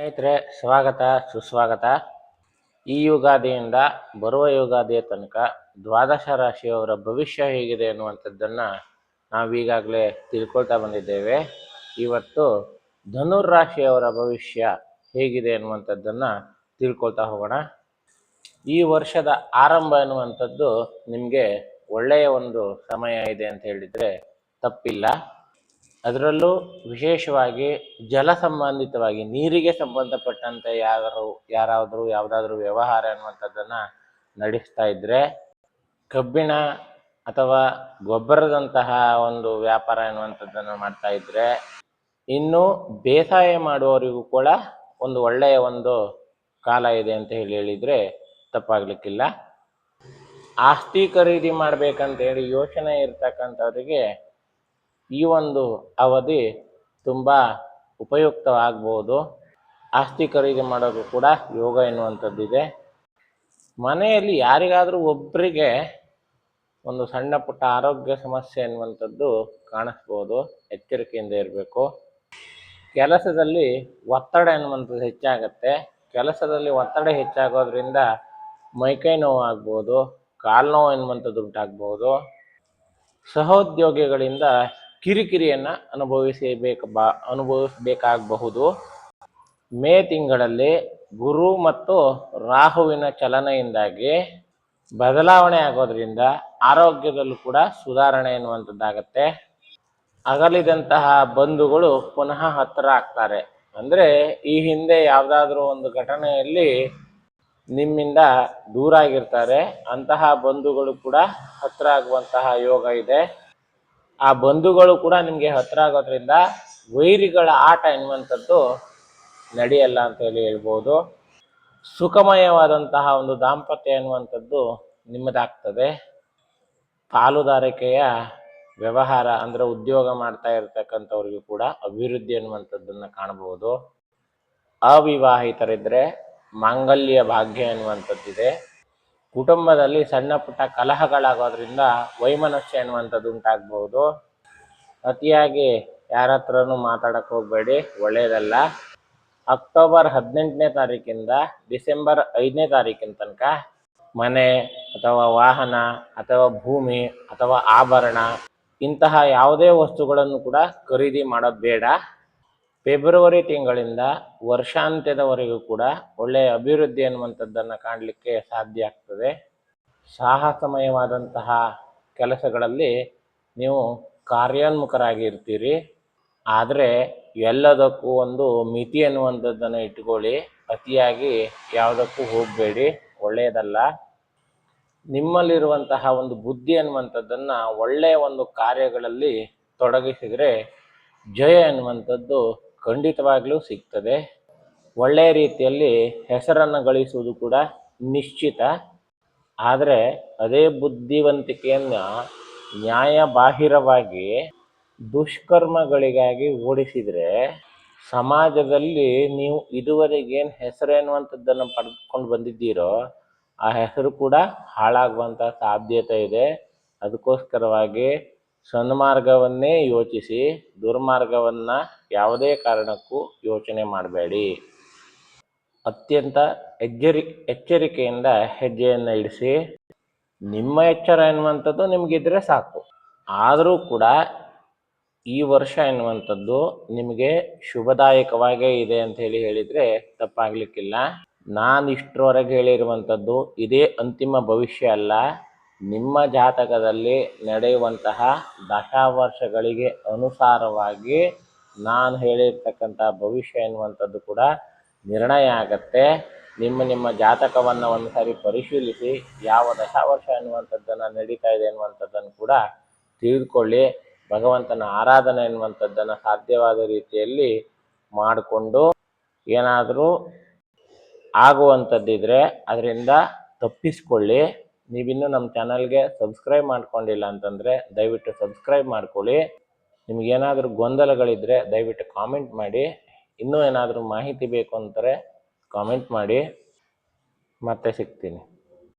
ಸ್ನೇಹಿತರೆ, ಸ್ವಾಗತ ಸುಸ್ವಾಗತ. ಈ ಯುಗಾದಿಯಿಂದ ಬರುವ ಯುಗಾದಿಯ ತನಕ ದ್ವಾದಶ ರಾಶಿಯವರ ಭವಿಷ್ಯ ಹೇಗಿದೆ ಅನ್ನುವಂಥದ್ದನ್ನು ನಾವೀಗಾಗಲೇ ತಿಳ್ಕೊಳ್ತಾ ಬಂದಿದ್ದೇವೆ. ಇವತ್ತು ಧನುರಾಶಿಯವರ ಭವಿಷ್ಯ ಹೇಗಿದೆ ಅನ್ನುವಂಥದ್ದನ್ನು ತಿಳ್ಕೊಳ್ತಾ ಹೋಗೋಣ. ಈ ವರ್ಷದ ಆರಂಭ ಎನ್ನುವಂಥದ್ದು ನಿಮಗೆ ಒಳ್ಳೆಯ ಒಂದು ಸಮಯ ಇದೆ ಅಂತ ಹೇಳಿದರೆ ತಪ್ಪಿಲ್ಲ. ಅದರಲ್ಲೂ ವಿಶೇಷವಾಗಿ ಜಲ ಸಂಬಂಧಿತವಾಗಿ ನೀರಿಗೆ ಸಂಬಂಧಪಟ್ಟಂತೆ ಯಾವುದಾದ್ರೂ ವ್ಯವಹಾರ ಅನ್ನುವಂಥದ್ದನ್ನು ನಡೆಸ್ತಾ ಇದ್ದರೆ, ಕಬ್ಬಿಣ ಅಥವಾ ಗೊಬ್ಬರದಂತಹ ಒಂದು ವ್ಯಾಪಾರ ಎನ್ನುವಂಥದ್ದನ್ನು ಮಾಡ್ತಾ ಇದ್ದರೆ, ಇನ್ನು ಬೇಸಾಯ ಮಾಡುವವರಿಗೂ ಕೂಡ ಒಂದು ಒಳ್ಳೆಯ ಒಂದು ಕಾಲ ಇದೆ ಅಂತ ಹೇಳಿದರೆ ತಪ್ಪಾಗಲಿಕ್ಕಿಲ್ಲ. ಆಸ್ತಿ ಖರೀದಿ ಮಾಡಬೇಕಂತೇಳಿ ಯೋಚನೆ ಇರ್ತಕ್ಕಂಥವರಿಗೆ ಈ ಒಂದು ಅವಧಿ ತುಂಬ ಉಪಯುಕ್ತವಾಗ್ಬೋದು. ಆಸ್ತಿ ಖರೀದಿ ಮಾಡೋದು ಕೂಡ ಯೋಗ ಎನ್ನುವಂಥದ್ದಿದೆ. ಮನೆಯಲ್ಲಿ ಯಾರಿಗಾದರೂ ಒಬ್ಬರಿಗೆ ಒಂದು ಸಣ್ಣ ಪುಟ್ಟ ಆರೋಗ್ಯ ಸಮಸ್ಯೆ ಎನ್ನುವಂಥದ್ದು ಕಾಣಿಸ್ಬೋದು. ಎಚ್ಚರಿಕೆಯಿಂದ ಇರಬೇಕು. ಕೆಲಸದಲ್ಲಿ ಒತ್ತಡ ಎನ್ನುವಂಥದ್ದು ಹೆಚ್ಚಾಗತ್ತೆ. ಕೆಲಸದಲ್ಲಿ ಒತ್ತಡ ಹೆಚ್ಚಾಗೋದ್ರಿಂದ ಮೈಕೈ ನೋವು ಆಗ್ಬೋದು, ಕಾಲು ನೋವು ಎನ್ನುವಂಥದ್ದು ಉಂಟಾಗ್ಬೋದು. ಸಹೋದ್ಯೋಗಿಗಳಿಂದ ಕಿರಿಕಿರಿಯನ್ನು ಅನುಭವಿಸಬೇಕಾಗಬಹುದು. ಮೇ ತಿಂಗಳಲ್ಲಿ ಗುರು ಮತ್ತು ರಾಹುವಿನ ಚಲನೆಯಿಂದಾಗಿ ಬದಲಾವಣೆ ಆಗೋದ್ರಿಂದ ಆರೋಗ್ಯದಲ್ಲೂ ಕೂಡ ಸುಧಾರಣೆ ಎನ್ನುವಂಥದ್ದಾಗತ್ತೆ. ಅಗಲಿದಂತಹ ಬಂಧುಗಳು ಪುನಃ ಹತ್ತಿರ ಆಗ್ತಾರೆ. ಅಂದರೆ ಈ ಹಿಂದೆ ಯಾವುದಾದ್ರೂ ಒಂದು ಘಟನೆಯಲ್ಲಿ ನಿಮ್ಮಿಂದ ದೂರ ಆಗಿರ್ತಾರೆ. ಅಂತಹ ಬಂಧುಗಳು ಕೂಡ ಹತ್ತಿರ ಆಗುವಂತಹ ಯೋಗ ಇದೆ. ಆ ಬಂಧುಗಳು ಕೂಡ ನಿಮಗೆ ಹತ್ತಿರ ಆಗೋದ್ರಿಂದ ವೈರಿಗಳ ಆಟ ಎನ್ನುವಂಥದ್ದು ನಡೆಯಲ್ಲ ಅಂತ ಹೇಳ್ಬೋದು. ಸುಖಮಯವಾದಂತಹ ಒಂದು ದಾಂಪತ್ಯ ಎನ್ನುವಂಥದ್ದು ನಿಮ್ಮದಾಗ್ತದೆ. ಪಾಲುದಾರಿಕೆಯ ವ್ಯವಹಾರ ಅಂದರೆ ಉದ್ಯೋಗ ಮಾಡ್ತಾ ಇರತಕ್ಕಂಥವ್ರಿಗೂ ಕೂಡ ಅಭಿವೃದ್ಧಿ ಎನ್ನುವಂಥದ್ದನ್ನು ಕಾಣಬಹುದು. ಅವಿವಾಹಿತರಿದ್ದರೆ ಮಾಂಗಲ್ಯ ಭಾಗ್ಯ ಎನ್ನುವಂಥದ್ದಿದೆ. ಕುಟುಂಬದಲ್ಲಿ ಸಣ್ಣ ಪುಟ್ಟ ಕಲಹಗಳಾಗೋದ್ರಿಂದ ವೈಮನಸ್ಯ ಎನ್ನುವಂಥದ್ದು ಉಂಟಾಗಬಹುದು. ಅತಿಯಾಗಿ ಯಾರ ಹತ್ರನೂ ಮಾತಾಡಕ್ಕೆ ಹೋಗಬೇಡಿ, ಒಳ್ಳೆಯದಲ್ಲ. ಅಕ್ಟೋಬರ್ 18ನೇ ತಾರೀಕಿಂದ ಡಿಸೆಂಬರ್ 5ನೇ ತಾರೀಕಿನ ತನಕ ಮನೆ ಅಥವಾ ವಾಹನ ಅಥವಾ ಭೂಮಿ ಅಥವಾ ಆಭರಣ ಇಂತಹ ಯಾವುದೇ ವಸ್ತುಗಳನ್ನು ಕೂಡ ಖರೀದಿ ಮಾಡೋದು ಬೇಡ. ಫೆಬ್ರವರಿ ತಿಂಗಳಿಂದ ವರ್ಷಾಂತ್ಯದವರೆಗೂ ಕೂಡ ಒಳ್ಳೆಯ ಅಭಿವೃದ್ಧಿ ಅನ್ನುವಂಥದ್ದನ್ನು ಕಾಣಲಿಕ್ಕೆ ಸಾಧ್ಯ ಆಗ್ತದೆ. ಸಾಹಸಮಯವಾದಂತಹ ಕೆಲಸಗಳಲ್ಲಿ ನೀವು ಕಾರ್ಯೋನ್ಮುಖರಾಗಿ ಇರ್ತೀರಿ. ಆದರೆ ಎಲ್ಲದಕ್ಕೂ ಒಂದು ಮಿತಿ ಅನ್ನುವಂಥದ್ದನ್ನು ಇಟ್ಕೊಳ್ಳಿ. ಅತಿಯಾಗಿ ಯಾವುದಕ್ಕೂ ಹೋಗಬೇಡಿ, ಒಳ್ಳೆಯದಲ್ಲ. ನಿಮ್ಮಲ್ಲಿರುವಂತಹ ಒಂದು ಬುದ್ಧಿ ಅನ್ನುವಂಥದ್ದನ್ನು ಒಳ್ಳೆಯ ಒಂದು ಕಾರ್ಯಗಳಲ್ಲಿ ತೊಡಗಿಸಿದರೆ ಜಯ ಎನ್ನುವಂಥದ್ದು ಖಂಡಿತವಾಗ್ಲೂ ಸಿಗ್ತದೆ. ಒಳ್ಳೆಯ ರೀತಿಯಲ್ಲಿ ಹೆಸರನ್ನು ಗಳಿಸುವುದು ಕೂಡ ನಿಶ್ಚಿತ. ಆದರೆ ಅದೇ ಬುದ್ಧಿವಂತಿಕೆಯನ್ನು ನ್ಯಾಯಬಾಹಿರವಾಗಿ ದುಷ್ಕರ್ಮಗಳಿಗಾಗಿ ಓಡಿಸಿದರೆ ಸಮಾಜದಲ್ಲಿ ನೀವು ಇದುವರೆಗೇನು ಹೆಸರು ಎನ್ನುವಂಥದ್ದನ್ನು ಪಡೆದುಕೊಂಡು ಬಂದಿದ್ದೀರೋ ಆ ಹೆಸರು ಕೂಡ ಹಾಳಾಗುವಂಥ ಸಾಧ್ಯತೆ ಇದೆ. ಅದಕ್ಕೋಸ್ಕರವಾಗಿ ಸನ್ಮಾರ್ಗವನ್ನೇ ಯೋಚಿಸಿ, ದುರ್ಮಾರ್ಗವನ್ನು ಯಾವುದೇ ಕಾರಣಕ್ಕೂ ಯೋಚನೆ ಮಾಡಬೇಡಿ. ಅತ್ಯಂತ ಎಚ್ಚರಿಕೆಯಿಂದ ಹೆಜ್ಜೆಯನ್ನು ಇಡಿಸಿ. ನಿಮ್ಮ ಎಚ್ಚರ ಎನ್ನುವಂಥದ್ದು ನಿಮಗಿದ್ರೆ ಸಾಕು. ಆದರೂ ಕೂಡ ಈ ವರ್ಷ ಎನ್ನುವಂಥದ್ದು ನಿಮಗೆ ಶುಭದಾಯಕವಾಗೇ ಇದೆ ಅಂತ ಹೇಳಿದರೆ ತಪ್ಪಾಗಲಿಕ್ಕಿಲ್ಲ. ನಾನು ಇಷ್ಟರವರೆಗೆ ಹೇಳಿರುವಂಥದ್ದು ಇದೇ ಅಂತಿಮ ಭವಿಷ್ಯ ಅಲ್ಲ. ನಿಮ್ಮ ಜಾತಕದಲ್ಲಿ ನಡೆಯುವಂತಹ ದಶಾವರ್ಷಗಳಿಗೆ ಅನುಸಾರವಾಗಿ ನಾನು ಹೇಳಿರ್ತಕ್ಕಂಥ ಭವಿಷ್ಯ ಎನ್ನುವಂಥದ್ದು ಕೂಡ ನಿರ್ಣಯ ಆಗತ್ತೆ. ನಿಮ್ಮ ಜಾತಕವನ್ನು ಒಂದು ಸಾರಿ ಪರಿಶೀಲಿಸಿ ಯಾವ ದಶಾವರ್ಷ ಎನ್ನುವಂಥದ್ದನ್ನು ನಡೀತಾ ಇದೆ ಎನ್ನುವಂಥದ್ದನ್ನು ಕೂಡ ತಿಳಿದುಕೊಳ್ಳಿ. ಭಗವಂತನ ಆರಾಧನೆ ಎನ್ನುವಂಥದ್ದನ್ನು ಸಾಧ್ಯವಾದ ರೀತಿಯಲ್ಲಿ ಮಾಡಿಕೊಂಡು ಏನಾದರೂ ಆಗುವಂಥದ್ದಿದ್ರೆ ಅದರಿಂದ ತಪ್ಪಿಸ್ಕೊಳ್ಳಿ. ನೀವಿನ್ನೂ ನಮ್ಮ ಚಾನಲ್ಗೆ ಸಬ್ಸ್ಕ್ರೈಬ್ ಮಾಡ್ಕೊಂಡಿಲ್ಲ ಅಂತಂದರೆ ದಯವಿಟ್ಟು ಸಬ್ಸ್ಕ್ರೈಬ್ ಮಾಡ್ಕೊಳ್ಳಿ. ನಿಮಗೇನಾದರೂ ಗೊಂದಲಗಳಿದ್ದರೆ ದಯವಿಟ್ಟು ಕಾಮೆಂಟ್ ಮಾಡಿ. ಇನ್ನೂ ಏನಾದರೂ ಮಾಹಿತಿ ಬೇಕು ಅಂತಾರೆ ಕಾಮೆಂಟ್ ಮಾಡಿ. ಮತ್ತೆ ಸಿಗ್ತೀನಿ.